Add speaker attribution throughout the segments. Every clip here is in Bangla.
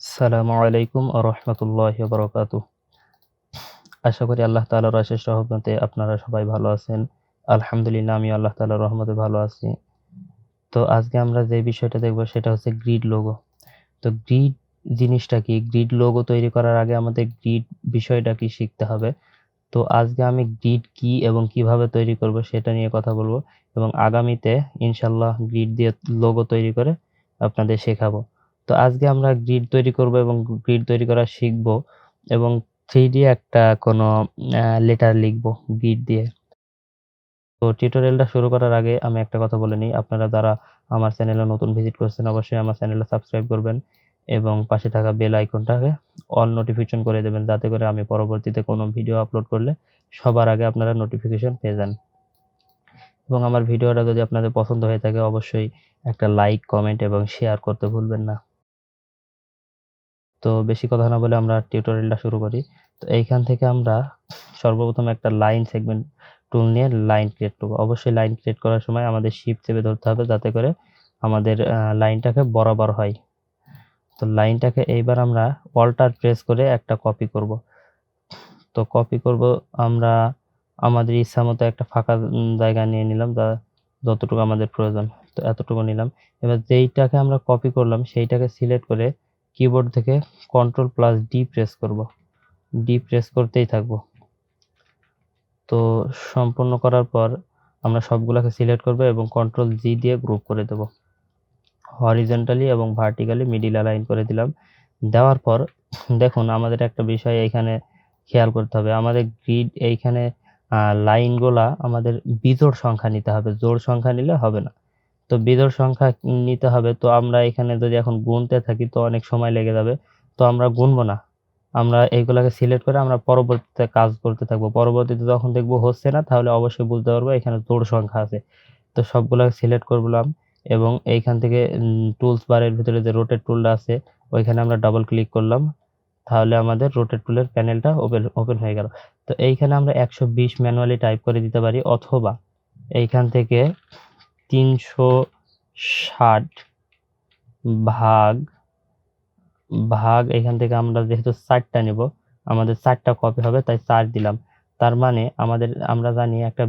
Speaker 1: আসসালামু আলাইকুম ওয়া রাহমাতুল্লাহি ওয়া বারাকাতুহু। আশা করি আল্লাহ তাআলার অশেষ রহমতে আপনারা সবাই ভালো আছেন। আলহামদুলিল্লাহ আমিও আল্লাহ তাআলার রহমতে ভালো আছি। তো আজকে আমরা যে বিষয়টা দেখব সেটা হচ্ছে গ্রিড লোগো। তো গ্রিড জিনিসটা কি? গ্রিড লোগো তৈরি করার আগে আমাদের গ্রিড বিষয়টা কি শিখতে হবে। তো আজকে আমি গ্রিড কি এবং কিভাবে তৈরি করব সেটা নিয়ে কথা বলব এবং আগামীতে ইনশাআল্লাহ গ্রিড দিয়ে লোগো তৈরি করে আপনাদের শেখাবো। তো আজকে আমরা গ্রিড তৈরি করব এবং গ্রিড তৈরি করা শিখব এবং 3D একটা কোনো লেটার লিখব গ্রিড দিয়ে। তো টিউটোরিয়ালটা শুরু করার আগে আমি একটা কথা বলে নিই। আপনারা যারা আমার চ্যানেলে নতুন ভিজিট করছেন অবশ্যই আমার চ্যানেলটা সাবস্ক্রাইব করবেন এবং পাশে থাকা বেল আইকনটাকে অল নোটিফিকেশন করে দেবেন যাতে করে আমি পরবর্তীতে কোনো ভিডিও আপলোড করলে সবার আগে আপনারা নোটিফিকেশন পেয়ে যান। এবং আমার ভিডিওটা যদি আপনাদের পছন্দ হয়ে থাকে অবশ্যই একটা লাইক, কমেন্ট এবং শেয়ার করতে ভুলবেন না। তো বেশি কথা না বলে আমরা টিউটোরিয়ালটা শুরু করি। তো এইখান থেকে আমরা সর্বপ্রথম একটা লাইন সেগমেন্ট টুল নিয়ে লাইন ক্রিয়েট করব। অবশ্যই লাইন ক্রিয়েট করার সময় আমাদের শিফট চেপে ধরতে হবে যাতে করে আমাদের লাইনটাকে বরাবর হয়। তো লাইনটাকে এইবার আমরা অল্টার প্রেস করে একটা কপি করব। তো কপি করব আমরা আমাদের ইচ্ছামতো একটা ফাঁকা জায়গা নিয়ে নিলাম যতটুকু আমাদের প্রয়োজন। তো এতটুকু নিলাম। এবার যেইটাকে আমরা কপি করলাম সেইটাকে সিলেক্ট করে কিবোর্ড থেকে Ctrl+D প্রেস করব। ডি প্রেস করতেই থাকবো। তো সম্পূর্ণ করার পর আমরা সবগুলাকে সিলেক্ট করব এবং Ctrl+G দিয়ে গ্রুপ করে দেব। হরিজন্টালি এবং ভার্টিক্যালি মিডল অ্যালাইন করে দিলাম। দেওয়ার পর দেখুন আমাদের একটা বিষয় এইখানে খেয়াল করতে হবে। আমাদের গ্রিড এইখানে লাইনগুলা আমাদের বিজোড় সংখ্যা নিতে হবে। জোড় সংখ্যা নিলে হবে না। তো বিজোড় সংখ্যা নিতে হবে। তো আমরা এখানে যদি এখন গুনতে থাকি তো অনেক সময় লেগে যাবে। তো আমরা গুনবো না। আমরা এইগুলাকে সিলেক্ট করে আমরা পরবর্তীতে কাজ করতে থাকবো। পরবর্তীতে যখন দেখবো হচ্ছে না তাহলে অবশ্যই বুঝতে পারবো এখানে জোড় সংখ্যা আছে। তো সবগুলাকে সিলেক্ট করলাম এবং এইখান থেকে টুলস বারের ভিতরে যে রোটেট টুলটা আছে ওইখানে আমরা ডাবল ক্লিক করলাম। তাহলে আমাদের রোটেট টুলের প্যানেলটা ওপেন হয়ে গেল। তো এইখানে আমরা 120 ম্যানুয়ালি টাইপ করে দিতে পারি অথবা এইখান থেকে 360 ভাগ এখান থেকে আমরা যেহেতু 4 টা নেব, আমাদের 4 টা কপি হবে তাই 4 দিলাম। তার মানে আমরা জানি একটা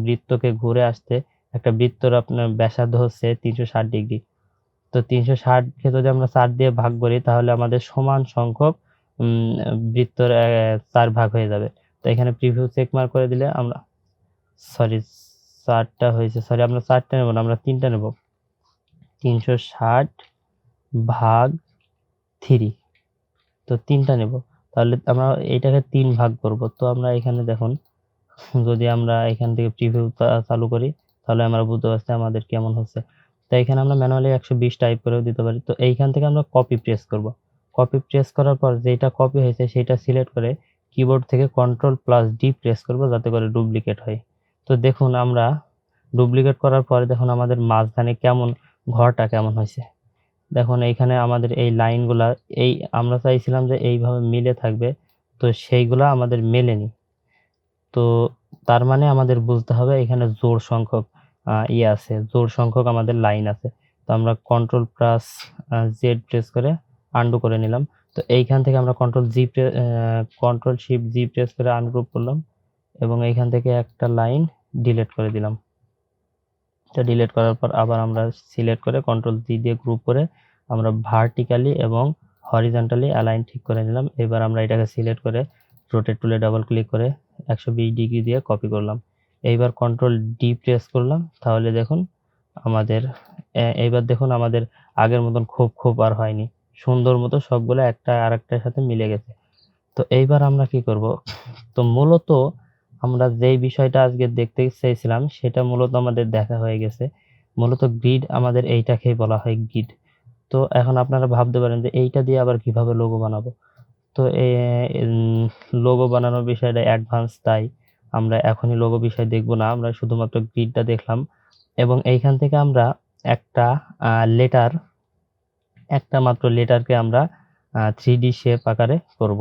Speaker 1: বৃত্তকে ঘুরে আসতে একটা বৃত্তর আপনার ব্যাসার্ধ হচ্ছে 360 ডিগ্রি। তো 360 কে যদি আমরা 4 দিয়ে ভাগ করি তাহলে আমাদের সমান সংখ্যক উম বৃত্তর 4 ভাগ হয়ে যাবে। তো এখানে প্রিভিউ চেক মার্ক করে দিলে আমরা সরি 4 টা হয়েছে। সরি আমরা 4 টা নেব না, আমরা 3 টা নেব। 360 ভাগ 3 তো 3 টা নেব। তাহলে আমরা এইটাকে 3 ভাগ করব। তো আমরা এখানে দেখুন যদি আমরা এখান থেকে প্রিভিউ চালু করি তাহলে আমরা বুঝতে পারছি আমাদের কেমন হচ্ছে। তো এখানে আমরা ম্যানুয়ালি 120 টাইপ করেও দিতে পারি। তো এইখান থেকে আমরা কপি প্রেস করব। কপি প্রেস করার পর যেটা কপি হয়েছে সেটা সিলেক্ট করে কিবোর্ড থেকে Ctrl+D প্রেস করব যাতে করে ডুপ্লিকেট হয়। তো দেখুন আমরা ডুপ্লিকেট করার পরে দেখুন আমাদের মাঝখানে ঘরটা কেমন হয়েছে। দেখুন এইখানে আমাদের এই লাইনগুলা আমরা চাইছিলাম যে এইভাবে মিলে থাকবে। তো সেইগুলা আমাদের মেলেনি। তো তার মানে আমাদের বুঝতে হবে এখানে জোড় সংখ্যক আছে। জোড় সংখ্যক আমাদের লাইন আছে। তো আমরা Ctrl+Z প্রেস করে আনডু করে নিলাম। তো এইখান থেকে আমরা Ctrl+Shift+G প্রেস করে আনগ্রুপ করলাম এবং এইখান থেকে একটা লাইন ডিলিট করে দিলাম। তো ডিলিট করার পর আবার আমরা সিলেক্ট করে Ctrl+G দিয়ে গ্রুপ করে আমরা ভার্টিক্যালি এবং হরিজন্টালি অ্যালাইন ঠিক করে নিলাম। এবার আমরা এটাকে সিলেক্ট করে রোটেট টুলে ডাবল ক্লিক করে 120 ডিগ্রি দিয়ে কপি করলাম। এইবার Ctrl+D প্রেস করলাম। তাহলে দেখুন এইবার দেখুন আমাদের আগের মতন খোপ আর হয়নি। সুন্দর মতো সবগুলো একটা আরেকটার সাথে মিলে গেছে। তো এইবার আমরা কি করব? তো মূলত আমরা যেই বিষয়টা আজকে দেখতে চাইছিলাম সেটা মূলত আমাদের দেখা হয়ে গেছে। মূলত গ্রিড আমাদের এইটাকেই বলা হয় গ্রিড। তো এখন আপনারা ভাবতে পারেন যে এইটা দিয়ে আবার কিভাবে লোগো বানাবো? তো লোগো বানানোর বিষয়টা অ্যাডভান্স তাই আমরা এখনই লোগো বিষয় দেখব না। আমরা শুধুমাত্র গ্রিডটা দেখলাম এবং এইখান থেকে আমরা একটা আ লেটার একটা মাত্র লেটারকে আমরা 3D শেপ আকারে করব।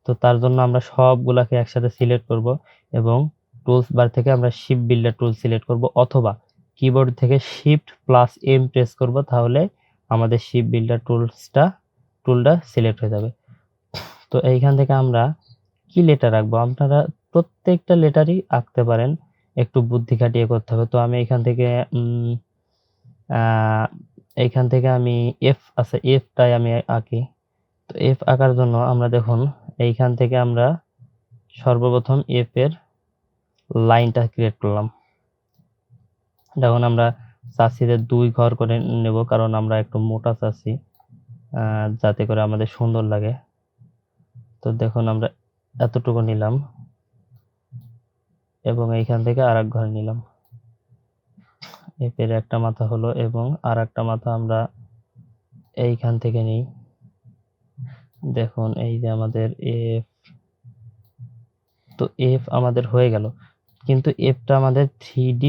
Speaker 1: তো তার জন্য আমরা সবগুলাকে একসাথে সিলেক্ট করব এবং টুলস বার থেকে আমরা শিপ বিল্ডার টুল সিলেক্ট করব অথবা কিবোর্ড থেকে শিফট+M প্রেস করব তাহলে আমাদের শিপ বিল্ডার টুলসটা টুলটা সিলেক্ট হয়ে যাবে। তো এইখান থেকে আমরা কি লেটার রাখবো, আপনারা প্রত্যেকটা লেটারই আঁকতে পারেন, একটু বুদ্ধি খাটিয়ে করতে হবে। তো আমি এইখান থেকে আমি এফ আছে, এফটাই আমি আঁকি। তো এফ আঁকার জন্য আমরা দেখুন এইখান থেকে আমরা সর্বপ্রথম এফ এর লাইনটা ক্রিয়েট করলাম। দেখুন আমরা চাচ্ছি যে 2 ঘর করে নেব, কারণ আমরা একটু মোটা চাচ্ছি, যাতে করে আমাদের সুন্দর লাগে। তো দেখুন আমরা এতটুকু নিলাম এবং এইখান থেকে আরেক ঘর নিলাম। এর একটা মাথা হলো এবং আর একটা মাথা আমরা এইখান থেকে নিই। দেখুন এই যে আমাদের এফ, তো এফ আমাদের হয়ে গেল, কিন্তু এফটা আমাদের 3D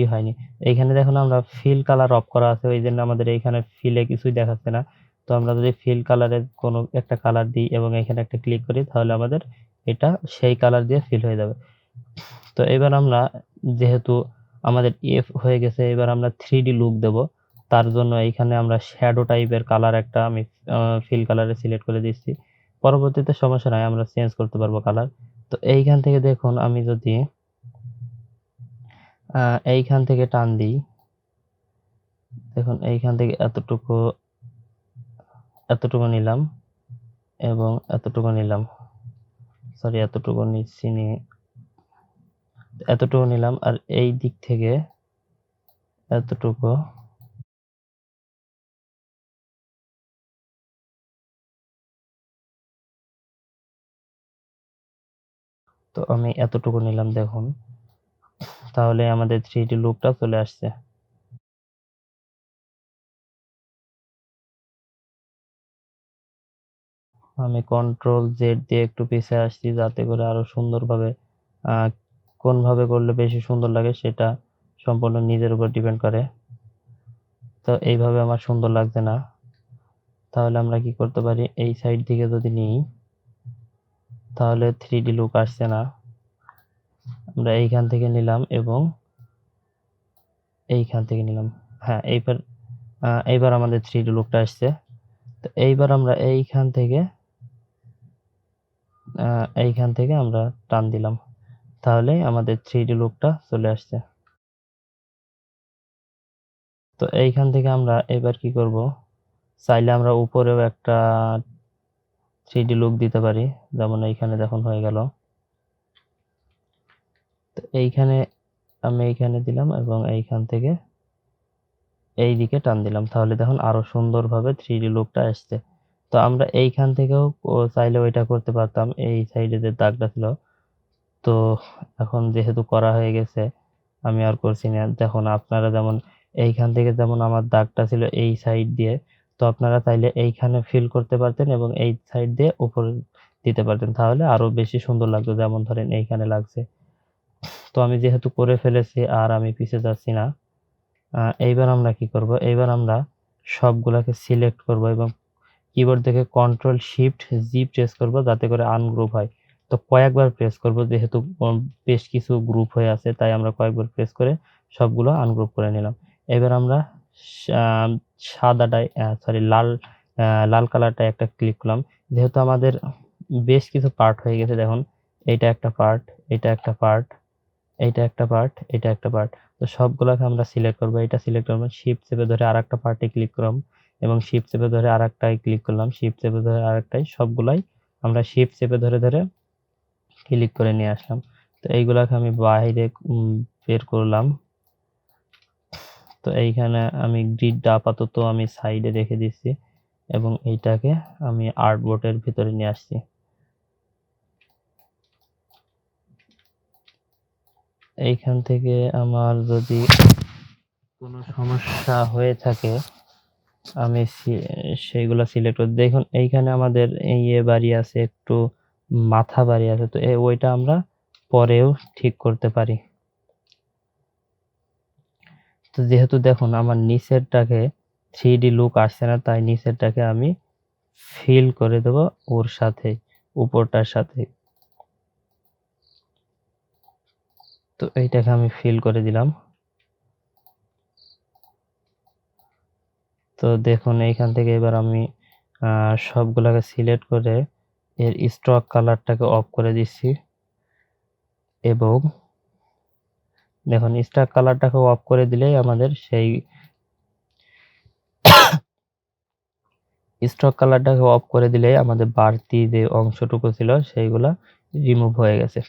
Speaker 1: হয়নি। এইখানে দেখুন আমরা ফিল কালার অফ করা আছে, ওই জন্য আমাদের এইখানে ফিলে কিছুই দেখাচ্ছে না। তো আমরা যদি ফিল কালারের কোনো একটা কালার দিই এবং এখানে একটা ক্লিক করি, তাহলে আমাদের এটা সেই কালার দিয়ে ফিল হয়ে যাবে। তো এবার আমরা যেহেতু আমাদের এফ হয়ে গেছে, এবার আমরা 3D লুক দেব। তার জন্য এইখানে আমরা শ্যাডো টাইপের কালার একটা আমি ফিল কালারে সিলেক্ট করে দিচ্ছি। পরবর্তীতে সমস্যা নাই, আমরা চেঞ্জ করতে পারবো কালার। তো এইখান থেকে দেখুন আমি যদি এইখান থেকে টান দিই, দেখুন এইখান থেকে এতটুকু নিলাম এবং এতটুকু নিলাম, সরি এতটুকু এতটুকু নিলাম, আর এই দিক থেকে এতটুকু, তো আমি এতটুকু নিলাম। দেখুন তাহলে আমাদের 3D লুকটা চলে আসছে। আমি কন্ট্রোল জেড দিয়ে একটু পিছিয়ে আসছি, যাতে করে আরো সুন্দরভাবে, কোনভাবে করলে বেশি সুন্দর লাগে সেটা সম্পূর্ণ নিজের উপর ডিপেন্ড করে। তো এইভাবে আমার সুন্দর লাগছে না, তাহলে আমরা কি করতে পারি, এই সাইড থেকে যদি নিই তাহলে 3D লুক আসছে না। আমরা এইখান থেকে নিলাম এবং এইখান থেকে নিলাম, হ্যাঁ এইবার আমাদের 3D লুকটা আসছে। তো এইবার আমরা এইখান থেকে আমরা টান দিলাম, তাহলে আমাদের 3D লুকটা চলে আসছে। তো এইখান থেকে আমরা এবার কি করব, চাইলে আমরা উপরেও একটা 3D লুক দিতে পারি, যেমন এইখানে দেখুন হয়ে গেল। তো আমি এইখানে দিলাম এবং এইখান থেকে এই দিকে টান দিলাম, তাহলে দেখুন আরো সুন্দরভাবে 3D লুকটা আসছে। তো আমরা এইখান থেকেও চাইলে ওইটা করতে পারতাম, এই সাইডে যে দাগটা ছিল। তো এখন যেহেতু করা হয়ে গেছে, আমি আর করছি না। দেখুন আপনারা যেমন এইখান থেকে যেমন আমার দাগটা ছিল এই সাইড দিয়ে, তো আপনারা চাইলে এইখানে ফিল করতে পারতেন এবং এই সাইড দিয়ে উপরে দিতে পারতেন, তাহলে আরো বেশি সুন্দর লাগতো, যেমন ধরেন এইখানে লাগছে। তো আমি যেহেতু করে ফেলেছি আর আমি পিছিয়ে যাচ্ছি না। এইবার আমরা কি করব, এইবার আমরা সবগুলাকে সিলেক্ট করব এবং কিবোর্ড থেকে কন্ট্রোল শিফট জি প্রেস করব, যাতে করে আনগ্রুপ হয়। তো কয়েকবার প্রেস করব, যেহেতু বেশ কিছু গ্রুপ হয়ে আছে, তাই আমরা কয়েকবার প্রেস করে সবগুলো আনগ্রুপ করে নিলাম। এবার আমরা সাদাটাই, সরি লাল কালারটা একটা ক্লিক করলাম। যেহেতু আমাদের বেশ কিছু পার্ট হয়ে গেছে, দেখুন এইটা একটা পার্ট, এটা একটা পার্ট, এইটা একটা পার্ট, এটা একটা পার্ট। তো সবগুলোকে আমরা সিলেক্ট করব, এটা সিলেক্ট করব, শিফট চেপে ধরে আরেকটা পার্টে ক্লিক করলাম এবং শিফট চেপে ধরে আরেকটায় ক্লিক করলাম, শিফট চেপে ধরে আরেকটায়, সবগুলাই আমরা শিফট চেপে ধরে ধরে ক্লিক করে নিয়ে আসলাম। তো এইগুলাকে আমি বাইরে বের করলাম। তো এইখানে আমি গ্রিডটা আপাতত আমি সাইডে রেখে দিচ্ছি এবং এইটাকে আমি আর্টবোর্ডের ভিতরে নিয়ে আসছি। এইখান থেকে আমার যদি কোনো সমস্যা হয়ে থাকে, আমি সেইগুলা সিলেক্ট করে, দেখুন এইখানে আমাদের বাড়ি আছে, একটু মাথা বাড়ি আছে, তো ওইটা আমরা পরেও ঠিক করতে পারি। তো যেহেতু দেখুন আমার নিচেরটাকে 3D লুক আসছে না, তাই নিচেরটাকে আমি ফিল করে দেব ওর সাথে, উপরটার সাথে। তো এইটাকে আমি ফিল করে দিলাম। তো দেখুন এইখান থেকে এবার আমি সবগুলাকে সিলেক্ট করে এর স্ট্রোক কালারটাকে অফ করে দিচ্ছি এবং দেখুন স্ট্রোক কালারটাকে অফ করে দিলেই আমাদের সেই স্ট্রোক কালারটাকে অফ করে দিলেই আমাদের বাড়তি যে অংশটুকু ছিল সেইগুলা রিমুভ হয়ে গেছে।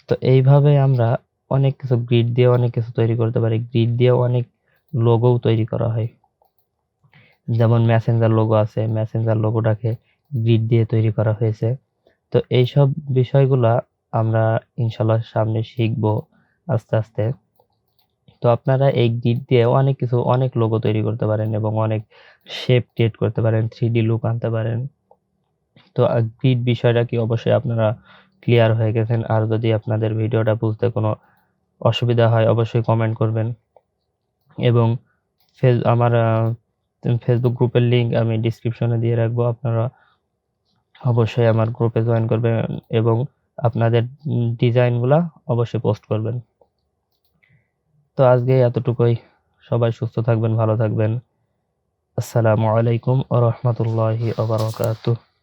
Speaker 1: তো এইভাবে আমরা অনেক কিছু গ্রিড দিয়ে অনেক কিছু তৈরি করতে পারি। গ্রিড দিয়ে অনেক লোগোও তৈরি করা হয়। যেমন মেসেঞ্জার লোগো আছে, মেসেঞ্জার লোগোটাকে গ্রিড দিয়ে তৈরি করা হয়েছে। তো এইসব বিষয়গুলা আমরা ইনশাল্লাহ সামনে শিখবো আস্তে আস্তে। তো আপনারা এই গ্রিড দিয়ে অনেক কিছু অনেক লোগো তৈরি করতে পারেন এবং অনেক শেপ ক্রিয়েট করতে পারেন, 3D লুক আনতে পারেন। তো গ্রিড বিষয়টা কি অবশ্যই আপনারা ক্লিয়ার হয়ে গেছেন। আর যদি আপনাদের ভিডিওটা বুঝতে কোনো অসুবিধা হয় অবশ্যই কমেন্ট করবেন এবং আমার ফেসবুক গ্রুপের লিংক আমি ডিসক্রিপশনে দিয়ে রাখবো। আপনারা অবশ্যই আমার গ্রুপে জয়েন করবেন এবং আপনাদের ডিজাইনগুলা অবশ্যই পোস্ট করবেন। তো আজকে এতটুকুই। সবাই সুস্থ থাকবেন, ভালো থাকবেন। আসসালামু আলাইকুম ওয়া রাহমাতুল্লাহি ওয়া বারাকাতুহু।